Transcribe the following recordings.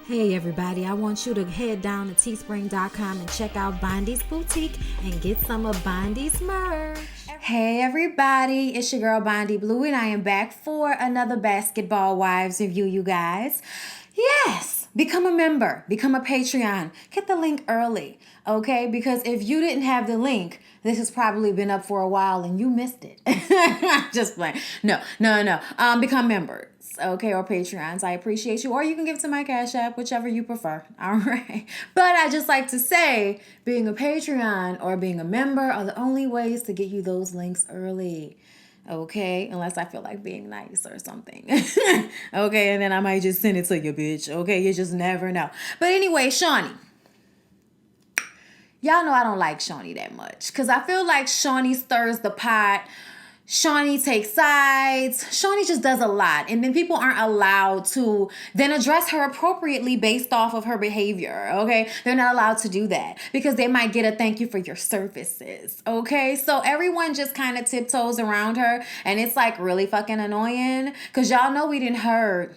Hey everybody, I want you to head down to teespring.com and check out Bondy's Boutique and get some of Bondy's merch. Hey everybody, it's your girl Bondy Blue and I am back for another Basketball Wives review, you guys. Yes, become a member, become a Patreon, get the link early, okay? Because if you didn't have the link, this has probably been up for a while and you missed it. Just playing. No. Become members, okay, or Patreons. I appreciate you. Or you can give it to my Cash App, whichever you prefer. All right. But I just like to say, being a Patreon or being a member are the only ways to get you those links early. Okay, unless I feel like being nice or something. Okay, and then I might just send it to you, bitch. Okay, you just never know. But anyway, Shaunie. Y'all know I don't like Shaunie that much because I feel like Shaunie stirs the pot. Shaunie takes sides. Shaunie just does a lot. And then people aren't allowed to then address her appropriately based off of her behavior, okay? They're not allowed to do that because they might get a thank you for your services, okay? So everyone just kind of tiptoes around her and it's like really fucking annoying because y'all know we didn't heard.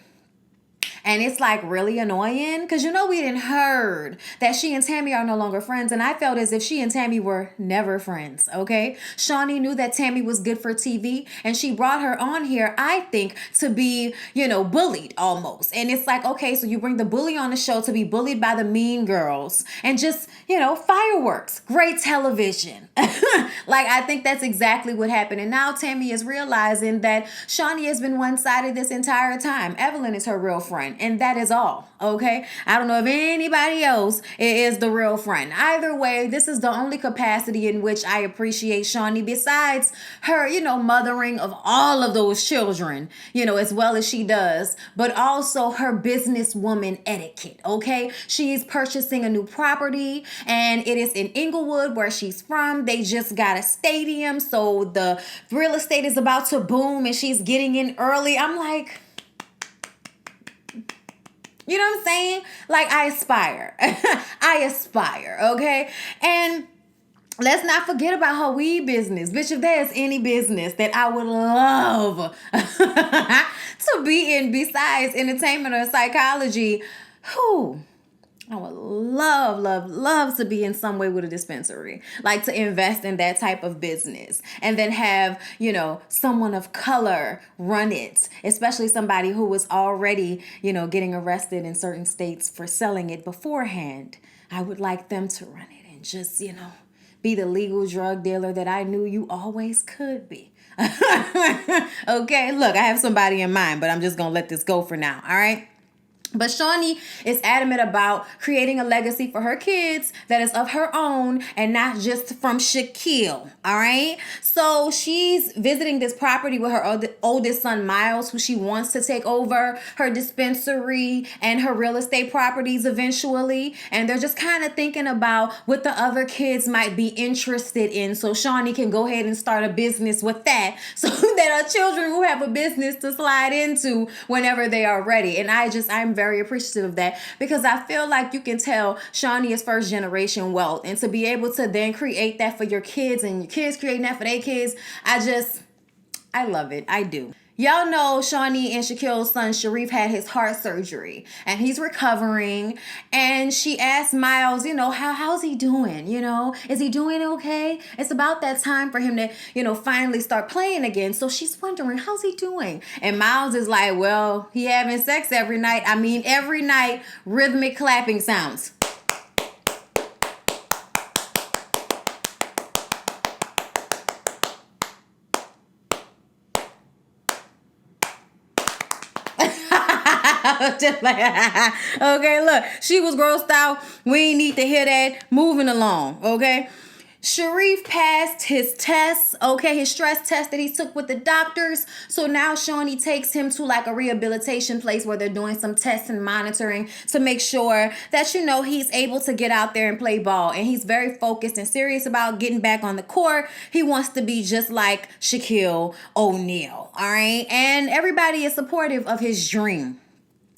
And it's like really annoying because you know we didn't heard that she and Tammy are no longer friends. And I felt as if she and Tammy were never friends, okay? Shaunie knew that Tammy was good for TV and she brought her on here, I think, to be, bullied almost. And it's like, okay, so you bring the bully on the show to be bullied by the mean girls and just, fireworks, great television. Like, I think that's exactly what happened. And now Tammy is realizing that Shaunie has been one-sided this entire time. Evelyn is her real friend. And that is all, okay? I don't know if anybody else is the real friend. Either way, this is the only capacity in which I appreciate Shaunie besides her, mothering of all of those children, as well as she does, but also her businesswoman etiquette, okay? She's purchasing a new property and it is in Inglewood where she's from. They just got a stadium, so the real estate is about to boom and she's getting in early. I'm like, you know what I'm saying? Like, I aspire. I aspire, okay? And let's not forget about her weed business. Bitch, if there's any business that I would love to be in besides entertainment or psychology, I would love to be in some way with a dispensary, like to invest in that type of business and then have, someone of color run it, especially somebody who was already, getting arrested in certain states for selling it beforehand. I would like them to run it and just, be the legal drug dealer that I knew you always could be. Okay, look, I have somebody in mind, but I'm just going to let this go for now, all right? But Shaunie is adamant about creating a legacy for her kids that is of her own and not just from Shaquille, all right? So she's visiting this property with her oldest son, Miles, who she wants to take over her dispensary and her real estate properties eventually. And they're just kind of thinking about what the other kids might be interested in so Shaunie can go ahead and start a business with that so that our children will have a business to slide into whenever they are ready. And I'm very appreciative of that because I feel like you can tell Shaunie is first generation wealth, and to be able to then create that for your kids and your kids creating that for their kids, I love it. I do. Y'all know Shaunie and Shaquille's son Sharif had his heart surgery and he's recovering, and she asked Miles, how's he doing? Is he doing okay? It's about that time for him to, finally start playing again. So she's wondering, how's he doing? And Miles is like, well, he having sex every night. I mean, every night, rhythmic clapping sounds. Just like, okay, look, she was grossed out. We ain't need to hear that. Moving along, okay? Sharif passed his tests, okay, his stress test that he took with the doctors. So now Shaunie takes him to like a rehabilitation place where they're doing some tests and monitoring to make sure that, he's able to get out there and play ball. And he's very focused and serious about getting back on the court. He wants to be just like Shaquille O'Neal, all right? And everybody is supportive of his dream.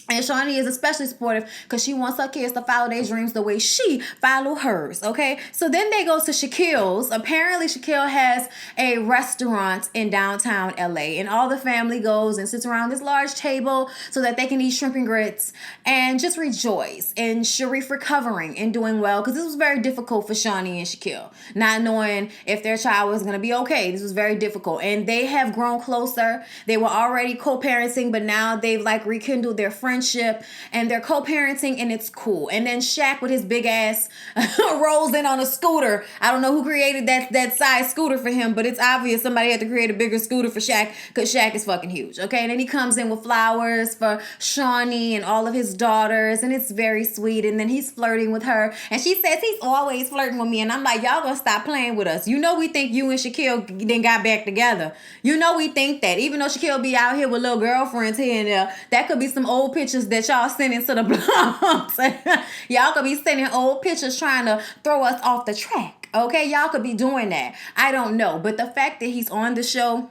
And Shaunie is especially supportive because she wants her kids to follow their dreams the way she follow hers, okay? So then they go to Shaquille's. Apparently, Shaquille has a restaurant in downtown LA, and all the family goes and sits around this large table so that they can eat shrimp and grits and just rejoice. And Sharif recovering and doing well because this was very difficult for Shaunie and Shaquille, not knowing if their child was going to be okay. This was very difficult. And they have grown closer. They were already co-parenting, but now they've like rekindled their friendship and they're co-parenting and it's cool. And then Shaq with his big ass rolls in on a scooter. I don't know who created that size scooter for him, but it's obvious somebody had to create a bigger scooter for Shaq because Shaq is fucking huge. Okay, and then he comes in with flowers for Shaunie and all of his daughters, and it's very sweet. And then he's flirting with her, and she says he's always flirting with me. And I'm like, y'all gonna stop playing with us? You know we think you and Shaquille then got back together. You know we think that, even though Shaquille be out here with little girlfriends here and there, that could be some old pictures that y'all sending to the blogs. Y'all could be sending old pictures trying to throw us off the track. Okay, y'all could be doing that. I don't know. But the fact that he's on the show,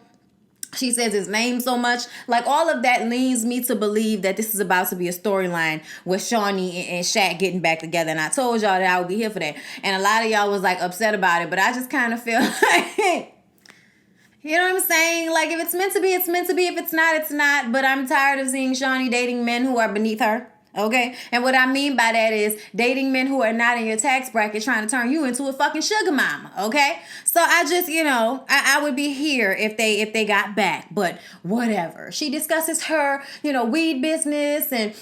she says his name so much, like all of that leads me to believe that this is about to be a storyline with Shaunie and Shaq getting back together. And I told y'all that I would be here for that. And a lot of y'all was like upset about it, but I just kind of feel like, you know what I'm saying? Like, if it's meant to be, it's meant to be. If it's not, it's not. But I'm tired of seeing Shaunie dating men who are beneath her. Okay? And what I mean by that is dating men who are not in your tax bracket trying to turn you into a fucking sugar mama. Okay? So I just, I would be here if they got back. But whatever. She discusses her, weed business and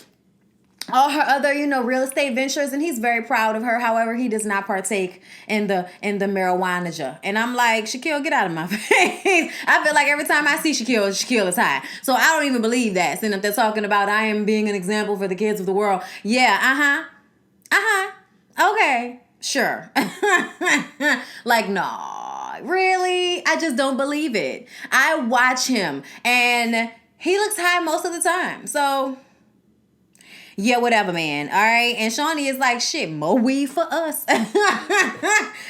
all her other, real estate ventures, and he's very proud of her. However, he does not partake in the marijuana. And I'm like, Shaquille, get out of my face. I feel like every time I see Shaquille is high. So I don't even believe that. And if they're talking about I am being an example for the kids of the world, yeah, okay, sure. Like, no, really? I just don't believe it. I watch him, and he looks high most of the time. So yeah, whatever, man. All right. And Shaunie is like, shit, more weed for us.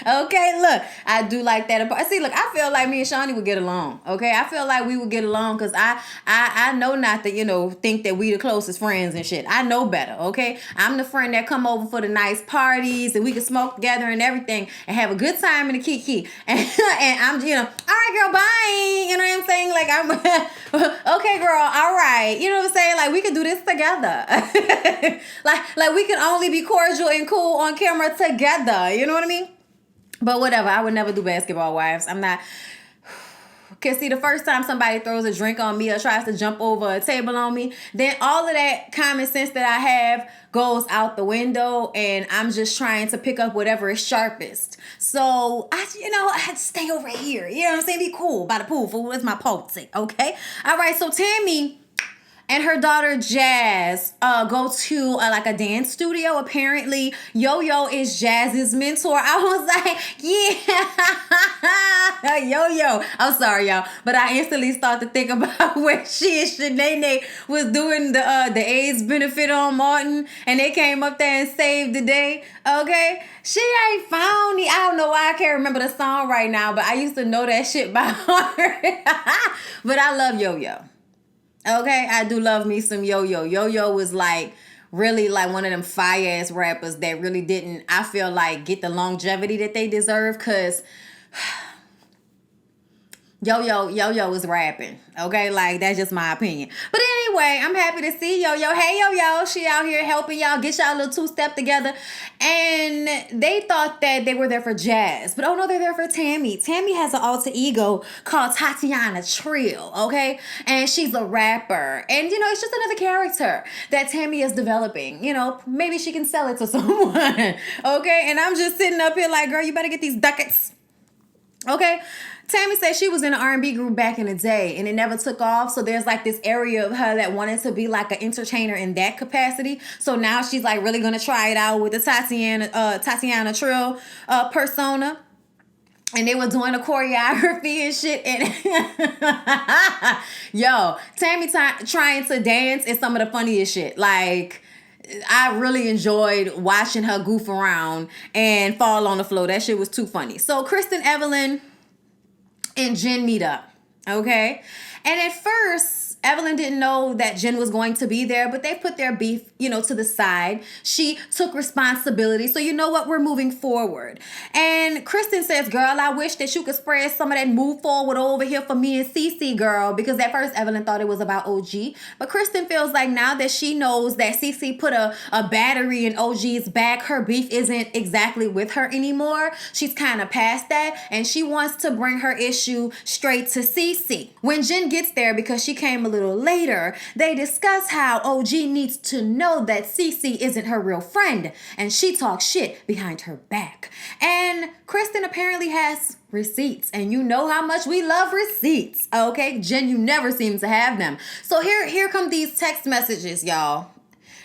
Okay, look, I do like that. See, look, I feel like me and Shaunie would get along. Okay, I feel like we would get along because I know not to, think that we the closest friends and shit. I know better. Okay, I'm the friend that come over for the nice parties and we can smoke together and everything and have a good time in the kiki. And I'm, all right, girl, bye. You know what I'm saying? Like, I'm, okay, girl, all right. You know what I'm saying? Like, we could do this together. like we can only be cordial and cool on camera together. You know what I mean? But whatever. I would never do basketball wives. I'm not. Because see, the first time somebody throws a drink on me or tries to jump over a table on me, then all of that common sense that I have goes out the window, and I'm just trying to pick up whatever is sharpest. So I had to stay over here. You know what I'm saying? Be cool by the pool. For what's my policy? Okay. All right. So Tammy and her daughter Jazz go to a dance studio. Apparently, Yo-Yo is Jazz's mentor. I was like, yeah, Yo-Yo. I'm sorry, y'all, but I instantly started to think about where she and Shanae was doing the AIDS benefit on Martin, and they came up there and saved the day. Okay, she ain't found me. I don't know why I can't remember the song right now, but I used to know that shit by heart. But I love Yo-Yo. Okay, I do love me some Yo-Yo. Yo-Yo was really one of them fire ass rappers that really didn't, I feel like, get the longevity that they deserve, because Yo-Yo was rapping. Okay, that's just my opinion. But anyway, I'm happy to see Yo-Yo. Hey, Yo-Yo, she out here helping y'all get y'all little two-step together. And they thought that they were there for Jazz. But oh no, they're there for Tammy. Tammy has an alter ego called Tatiana Trill, okay? And she's a rapper. And, it's just another character that Tammy is developing. Maybe she can sell it to someone, okay? And I'm just sitting up here like, girl, you better get these ducats, okay? Tammy said she was in an R&B group back in the day and it never took off. So there's this area of her that wanted to be an entertainer in that capacity. So now she's really going to try it out with the Tatiana Trill persona. And they were doing a choreography and shit. And yo, Tammy trying to dance is some of the funniest shit. I really enjoyed watching her goof around and fall on the floor. That shit was too funny. So Kristen, Evelyn, and Jen meet up, okay? And at first, Evelyn didn't know that Jen was going to be there, but they put their beef, to the side. She took responsibility. So you know what? We're moving forward. And Kristen says, girl, I wish that you could spread some of that move forward over here for me and CeCe, girl, because at first Evelyn thought it was about OG. But Kristen feels like now that she knows that CeCe put a battery in OG's back, her beef isn't exactly with her anymore. She's kind of past that, and she wants to bring her issue straight to CeCe. When Jen gets there, because she came a little later, they discuss how OG needs to know that CeCe isn't her real friend, and she talks shit behind her back. And Kristen apparently has receipts, and you know how much we love receipts, okay? Jen, you never seem to have them. So here come these text messages, y'all.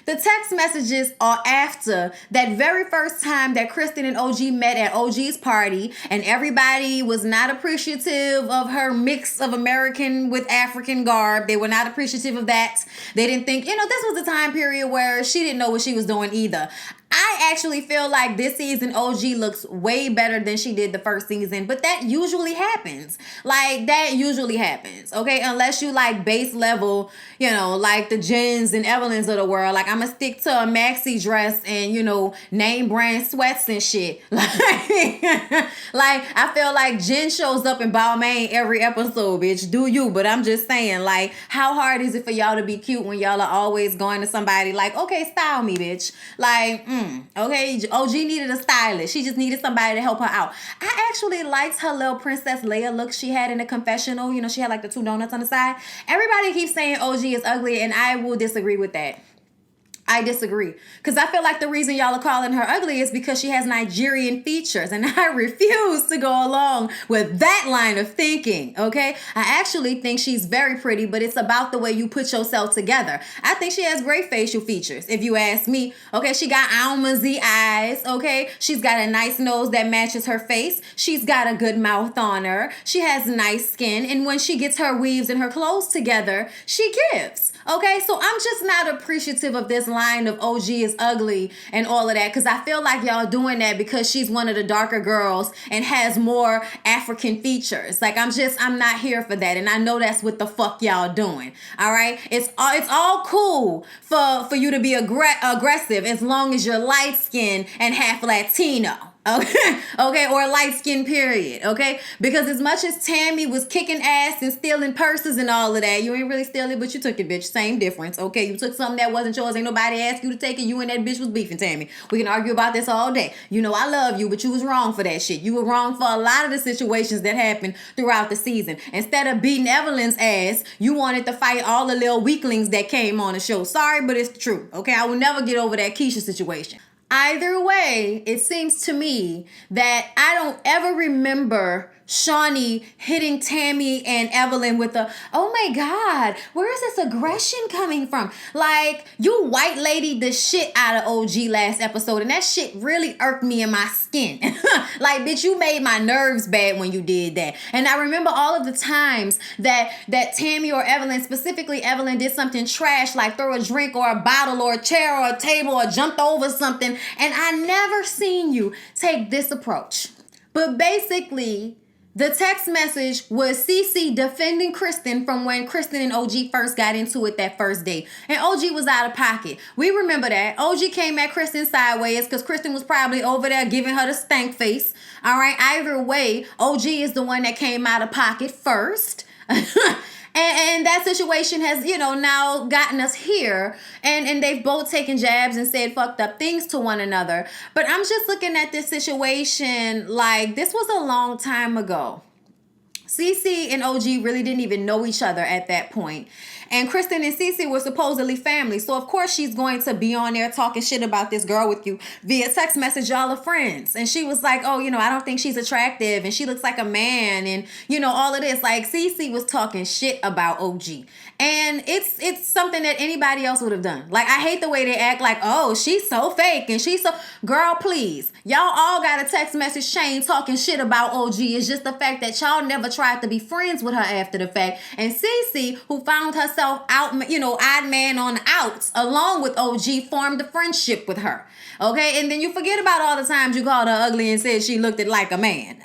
The text messages are after that very first time that Kristen and OG met at OG's party, and everybody was not appreciative of her mix of American with African garb. They were not appreciative of that. They didn't think, this was a time period where she didn't know what she was doing either. I actually feel like this season OG looks way better than she did the first season, but that usually happens. Okay? Unless you like base level, like the Jens and Evelyns of the world. Like, I'm gonna stick to a maxi dress and, name brand sweats and shit. Like, I feel like Jen shows up in Balmain every episode, bitch. Do you? But I'm just saying, like, how hard is it for y'all to be cute when y'all are always going to somebody like, okay, style me, bitch. Like, okay, OG needed a stylist. She just needed somebody to help her out. I actually liked her little Princess Leia look she had in the confessional. She had like the 2 donuts on the side. Everybody keeps saying OG is ugly, and I will disagree with that. I disagree. Because I feel like the reason y'all are calling her ugly is because she has Nigerian features. And I refuse to go along with that line of thinking, okay? I actually think she's very pretty, but it's about the way you put yourself together. I think she has great facial features, if you ask me. Okay, she got almondsy eyes, okay? She's got a nice nose that matches her face. She's got a good mouth on her. She has nice skin. And when she gets her weaves and her clothes together, she gives. Okay, so I'm just not appreciative of this line of OG is ugly and all of that, because I feel like y'all doing that because she's one of the darker girls and has more African features. Like, I'm not here for that, and I know that's what the fuck y'all doing. All right, it's all cool for you to be aggressive as long as you're light skinned and half Latino. Okay, or light skin, period, okay? Because as much as Tammy was kicking ass and stealing purses and all of that, you ain't really steal it, but you took it, bitch. Same difference, okay? You took something that wasn't yours. Ain't nobody asked you to take it. You and that bitch was beefing, Tammy. We can argue about this all day. I love you, but you was wrong for that shit. You were wrong for a lot of the situations that happened throughout the season. Instead of beating Evelyn's ass, you wanted to fight all the little weaklings that came on the show. Sorry, but it's the truth, okay? I will never get over that Keisha situation. Either way, it seems to me that I don't ever remember Shaunie hitting Tammy and Evelyn with a, oh my God, where is this aggression coming from? Like, you white lady the shit out of OG last episode, and that shit really irked me in my skin. Like, bitch, you made my nerves bad when you did that. And I remember all of the times that Tammy or Evelyn, specifically Evelyn, did something trash, like throw a drink or a bottle or a chair or a table or jumped over something, and I never seen you take this approach. But basically, the text message was CeCe defending Kristen from when Kristen and OG first got into it that first day. And OG was out of pocket. We remember that. OG came at Kristen sideways because Kristen was probably over there giving her the stank face. All right. Either way, OG is the one that came out of pocket first. And that situation has, now gotten us here. And they've both taken jabs and said fucked up things to one another. But I'm just looking at this situation like this was a long time ago. CeCe and OG really didn't even know each other at that point. And Kristen and CeCe were supposedly family. So, of course, she's going to be on there talking shit about this girl with you via text message. Y'all are friends. And she was like, oh, I don't think she's attractive. And she looks like a man. And, all of this. Like, CeCe was talking shit about OG. And it's something that anybody else would have done. Like, I hate the way they act like, oh, she's so fake. And she's so... Girl, please. Y'all all got a text message Shane talking shit about OG. It's just the fact that y'all never tried to be friends with her after the fact. And CeCe, who found herself out, odd man on the outs, along with OG, formed a friendship with her. Okay? And then you forget about all the times you called her ugly and said she looked like a man.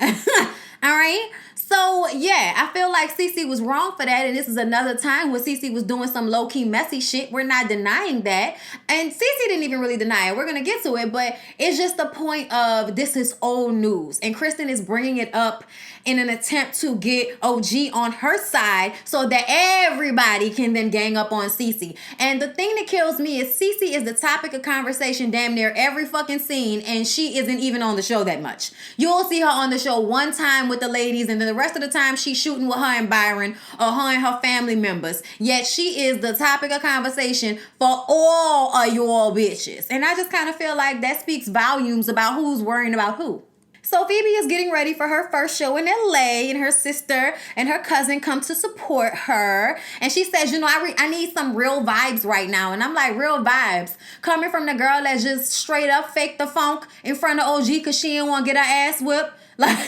All right? So yeah, I feel like CeCe was wrong for that, and this is another time when CeCe was doing some low key messy shit. We're not denying that, and CeCe didn't even really deny it. We're gonna get to it, but it's just the point of this is old news, and Kristen is bringing it up in an attempt to get OG on her side so that everybody can then gang up on CeCe. And the thing that kills me is CeCe is the topic of conversation damn near every fucking scene, and she isn't even on the show that much. You'll see her on the show one time with the ladies, and then the rest of the time she's shooting with her and Byron or her and her family members. Yet she is the topic of conversation for all of y'all bitches. And I just kind of feel like that speaks volumes about who's worrying about who. So Phoebe is getting ready for her first show in LA, and her sister and her cousin come to support her. And she says, you know, I need some real vibes right now. And I'm like, real vibes? Coming from the girl that just straight up faked the funk in front of OG because she didn't want to get her ass whipped? Like,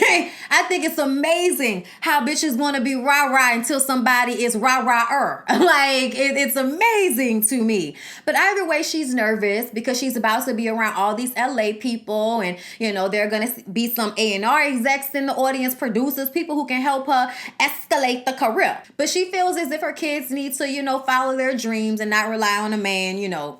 I think it's amazing how bitches want to be rah-rah until somebody is rah-rah-er. Like, it's amazing to me. But either way, she's nervous because she's about to be around all these LA people. And, you know, there are going to be some A&R execs in the audience, producers, people who can help her escalate the career. But she feels as if her kids need to, you know, follow their dreams and not rely on a man, you know.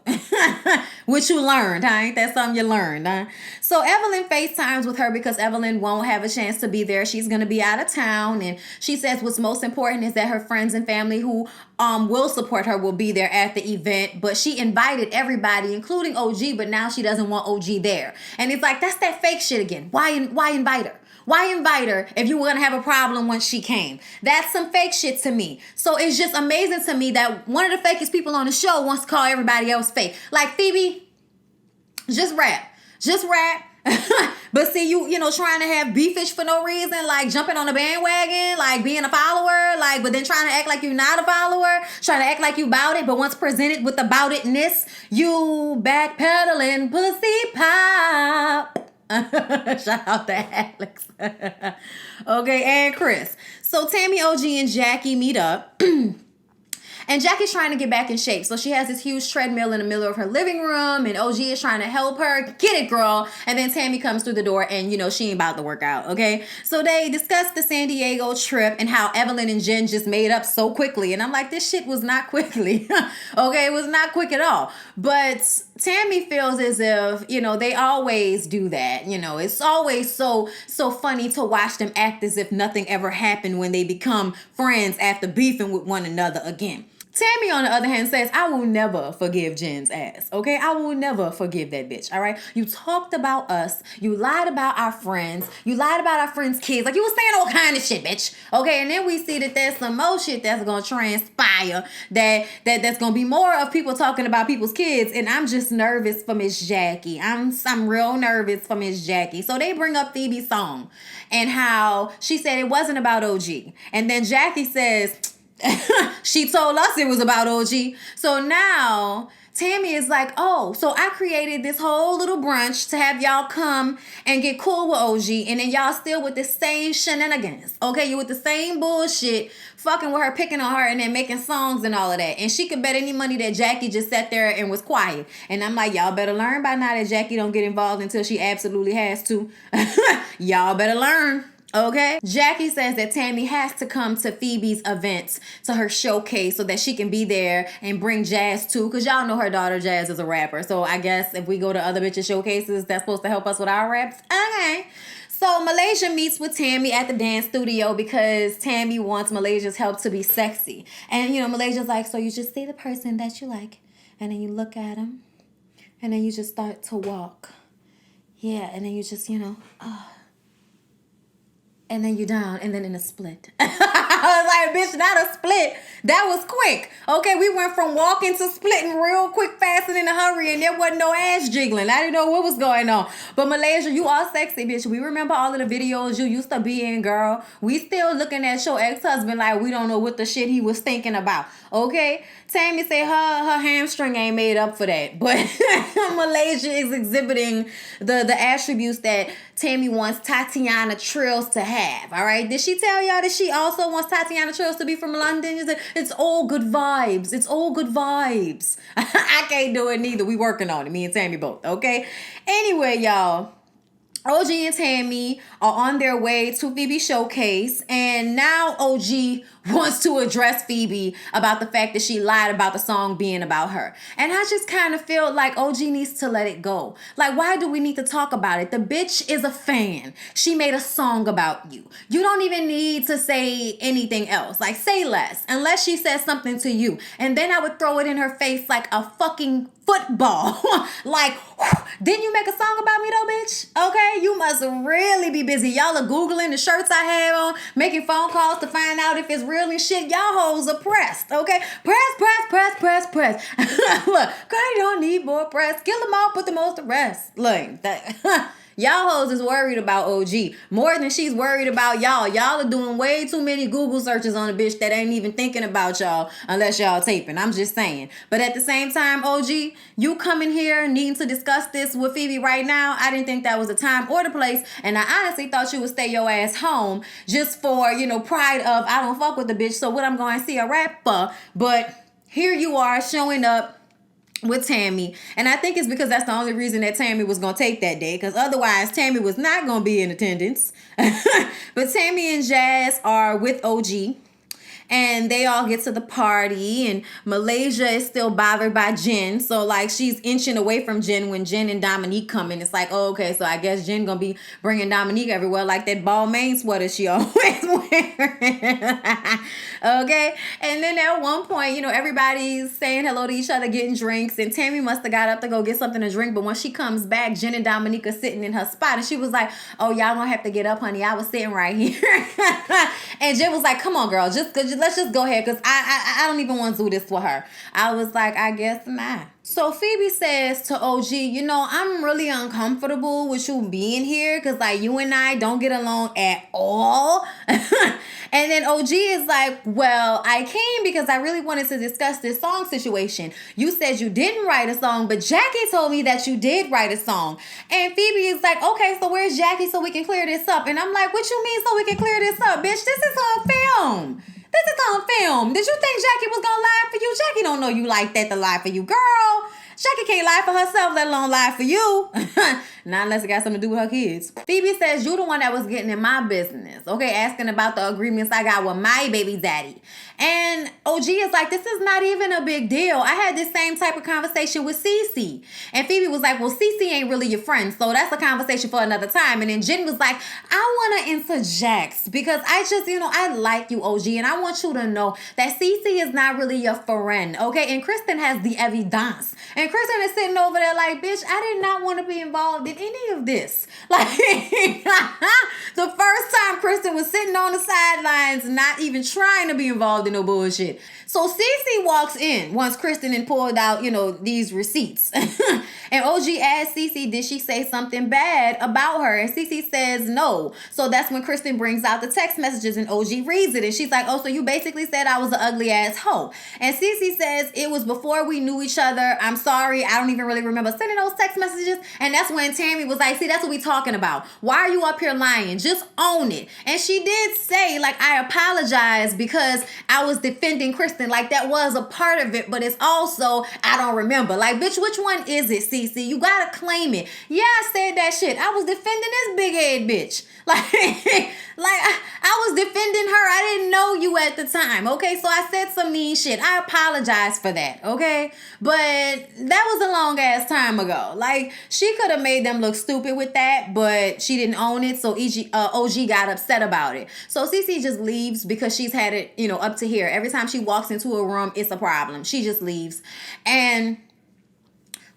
Which you learned, huh? Ain't that something you learned, huh? So Evelyn FaceTimes with her because Evelyn won't have a chance to be there. She's going to be out of town, and she says what's most important is that her friends and family who will support her will be there at the event. But she invited everybody, including OG, but now she doesn't want OG there. And it's like, that's that fake shit again. Why invite her? Why invite her if you were going to have a problem when she came? That's some fake shit to me. So it's just amazing to me that one of the fakest people on the show wants to call everybody else fake. Like, Phoebe, just rap. Just rap. But see, you know, trying to have beefish for no reason, like jumping on a bandwagon, like being a follower, like, but then trying to act like you're not a follower, trying to act like you about it, but once presented with about itness, you backpedaling pussy pop. Shout out to Alex. Okay, and Chris. So Tammy, OG, and Jackie meet up. And Jackie's trying to get back in shape. So she has this huge treadmill in the middle of her living room, and OG is trying to help her. Get it, girl. And then Tammy comes through the door, and, you know, she ain't about to work out, okay? So they discuss the San Diego trip and how Evelyn and Jen just made up so quickly. And I'm like, this shit was not quickly. Okay, it was not quick at all. But Tammy feels as if, you know, they always do that. You know, it's always so funny to watch them act as if nothing ever happened when they become friends after beefing with one another again. Tammy, on the other hand, says, I will never forgive Jen's ass, okay? I will never forgive that bitch, all right? You talked about us. You lied about our friends. You lied about our friends' kids. Like, you was saying all kind of shit, bitch, okay? And then we see that there's some more shit that's going to transpire, that's going to be more of people talking about people's kids, and I'm just nervous for Miss Jackie. I'm real nervous for Miss Jackie. So they bring up Phoebe's song and how she said it wasn't about OG. And then Jackie says, she told us it was about OG. So now Tammy is like, oh, so I created this whole little brunch to have y'all come and get cool with OG, and then y'all still with the same shenanigans. Okay, you with the same bullshit, fucking with her, picking on her, and then making songs and all of that. And she could bet any money that Jackie just sat there and was quiet. And I'm like, y'all better learn by now that Jackie don't get involved until she absolutely has to. Y'all better learn. Okay, Jackie says that Tammy has to come to Phoebe's events, to her showcase, so that she can be there and bring Jazz too, because y'all know her daughter Jazz is a rapper. So I guess if we go to other bitches' showcases, that's supposed to help us with our raps. Okay. So Malaysia meets with Tammy at the dance studio because Tammy wants Malaysia's help to be sexy. And, you know, Malaysia's like, so you just see the person that you like, and then you look at him, and then you just start to walk. Yeah, and then you just, you know, and then you down, and then in a split. I was like, bitch, not a split. That was quick. Okay, we went from walking to splitting real quick, fast, and in a hurry, and there wasn't no ass jiggling. I didn't know what was going on. But Malaysia, you all sexy, bitch. We remember all of the videos you used to be in, girl. We still looking at your ex-husband like we don't know what the shit he was thinking about. Okay? Tammy say her hamstring ain't made up for that. But Malaysia is exhibiting the attributes that Tammy wants Tatiana Trills to have. All right? Did she tell y'all that she also wants Tatiana Trills to be from London? It's all good vibes. It's all good vibes. I can't do it neither. We working on it. Me and Tammy both. Okay? Anyway, y'all. OG and Tammy are on their way to Phoebe showcase, and now OG wants to address Phoebe about the fact that she lied about the song being about her. And I just kind of feel like OG needs to let it go. Like, why do we need to talk about it? The bitch is a fan. She made a song about you. You don't even need to say anything else. Like, say less, unless she says something to you. And then I would throw it in her face like a fucking football. Like, didn't you make a song about me though, bitch? Okay, you must really be busy. Y'all are Googling the shirts I have on, making phone calls to find out if it's real and shit. Y'all hoes are pressed, okay? Press. Look, girl, you don't need more press. Kill them all, put the most to rest. Look, that... Y'all hoes is worried about OG more than she's worried about y'all. Y'all are doing way too many Google searches on a bitch that ain't even thinking about y'all unless y'all taping. I'm just saying. But at the same time, OG, you coming here needing to discuss this with Phoebe right now, I didn't think that was the time or the place. And I honestly thought you would stay your ass home just for, pride of I don't fuck with the bitch. So what I'm going to see a rapper. But here you are showing up with Tammy, and I think it's because that's the only reason that Tammy was gonna take that day, because otherwise Tammy was not gonna be in attendance. But Tammy and Jazz are with OG, and they all get to the party, and Malaysia is still bothered by Jen, so like she's inching away from Jen when Jen and Dominique come in. It's like, oh, okay, so I guess Jen gonna be bringing Dominique everywhere like that ball main sweater she always wearing. Okay, and then at one point, everybody's saying hello to each other, getting drinks, and Tammy must have got up to go get something to drink, but when she comes back, Jen and Dominique are sitting in her spot, and she was like, oh, y'all gonna have to get up, honey, I was sitting right here. And Jen was like, come on, girl, let's just go ahead, because I don't even want to do this with her. I was like, I guess not. So Phoebe says to OG, I'm really uncomfortable with you being here because like you and I don't get along at all. And then OG is like, well, I came because I really wanted to discuss this song situation. You said you didn't write a song, but Jackie told me that you did write a song. And Phoebe is like, okay, so where's Jackie so we can clear this up? And I'm like, what you mean so we can clear this up, bitch? This is on film. This is on film. Did you think Jackie was gonna lie for you? Jackie don't know you like that to lie for you, girl. Jackie can't lie for herself, let alone lie for you. Not unless it got something to do with her kids. Phoebe says, you the one that was getting in my business. Okay, asking about the agreements I got with my baby daddy. And OG is like, this is not even a big deal. I had this same type of conversation with CeCe. And Phoebe was like, well, CeCe ain't really your friend, so that's a conversation for another time. And then Jen was like, I want to interject because I just, I like you, OG, and I want you to know that CeCe is not really your friend, okay? And Kristen has the evidence. And Kristen is sitting over there like, bitch, I did not want to be involved in any of this. Like, the first time Kristen was sitting on the sidelines, not even trying to be involved in no bullshit. So CeCe walks in once Kristen had pulled out, these receipts. And OG asked CeCe, did she say something bad about her? And CeCe says no. So that's when Kristen brings out the text messages and OG reads it. And she's like, oh, so you basically said I was an ugly ass hoe. And CeCe says, it was before we knew each other. I'm sorry. I don't even really remember sending those text messages. And that's when Tammy was like, see, that's what we talking about. Why are you up here lying? Just own it. And she did say, like, I apologize because I was defending Kristen. Like, that was a part of it, but it's also, I don't remember. Like, bitch, which one is it, CeCe? You gotta claim it. Yeah, I said that shit. I was defending this big head bitch. Like I was defending her. I didn't know you at the time. Okay, so I said some mean shit. I apologize for that. Okay, but that was a long ass time ago. Like, she could have made them look stupid with that, but she didn't own it. So OG got upset about it. So CeCe just leaves because she's had it, up to here. Every time she walks into a room, it's a problem. She just leaves. And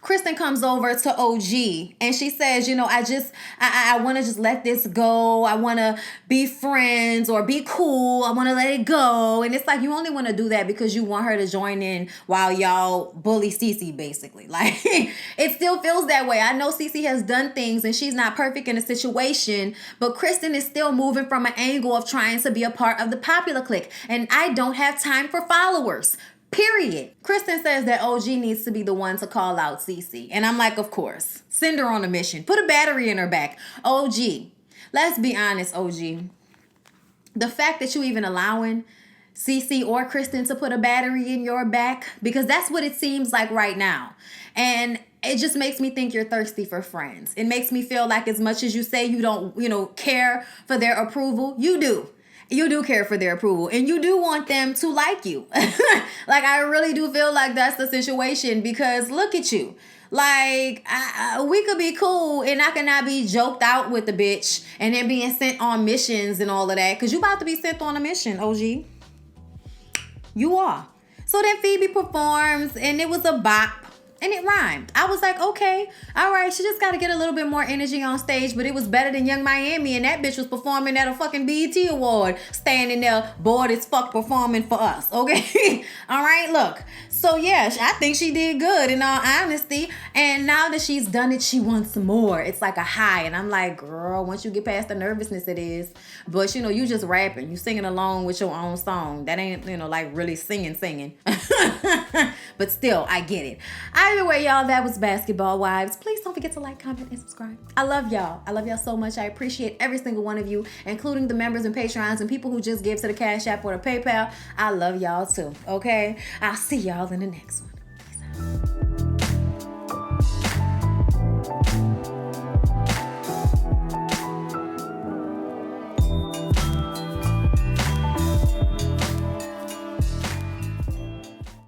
Kristen comes over to OG and she says, I want to just let this go. I want to be friends or be cool. I want to let it go. And it's like, you only want to do that because you want her to join in while y'all bully CeCe, basically. Like, it still feels that way. I know CeCe has done things and she's not perfect in a situation, but Kristen is still moving from an angle of trying to be a part of the popular clique. And I don't have time for followers. Period. Kristen says that OG needs to be the one to call out CeCe. And I'm like, of course. Send her on a mission. Put a battery in her back. OG. Let's be honest, OG. The fact that you even allowing CeCe or Kristen to put a battery in your back, because that's what it seems like right now. And it just makes me think you're thirsty for friends. It makes me feel like as much as you say you don't, care for their approval, you do. You do care for their approval, and you do want them to like you. Like, I really do feel like that's the situation, because look at you. Like, we could be cool, and I cannot be joked out with the bitch and then being sent on missions and all of that, because you about to be sent on a mission, OG. You are. So then Phoebe performs, and it was a bop. And it rhymed. I was like, okay, all right, she just got to get a little bit more energy on stage, but it was better than Young Miami, and that bitch was performing at a fucking BET award, standing there bored as fuck performing for us, okay? All right, look. So, yeah, I think she did good, in all honesty, and now that she's done it, she wants more. It's like a high, and I'm like, girl, once you get past the nervousness, it is. But, you just rapping. You singing along with your own song. That ain't, like really singing. But still, I get it. Either way, y'all, that was Basketball Wives. Please don't forget to like, comment, and subscribe. I love y'all. I love y'all so much. I appreciate every single one of you, including the members and Patreons and people who just give to the Cash App or the PayPal. I love y'all too, okay? I'll see y'all in the next one.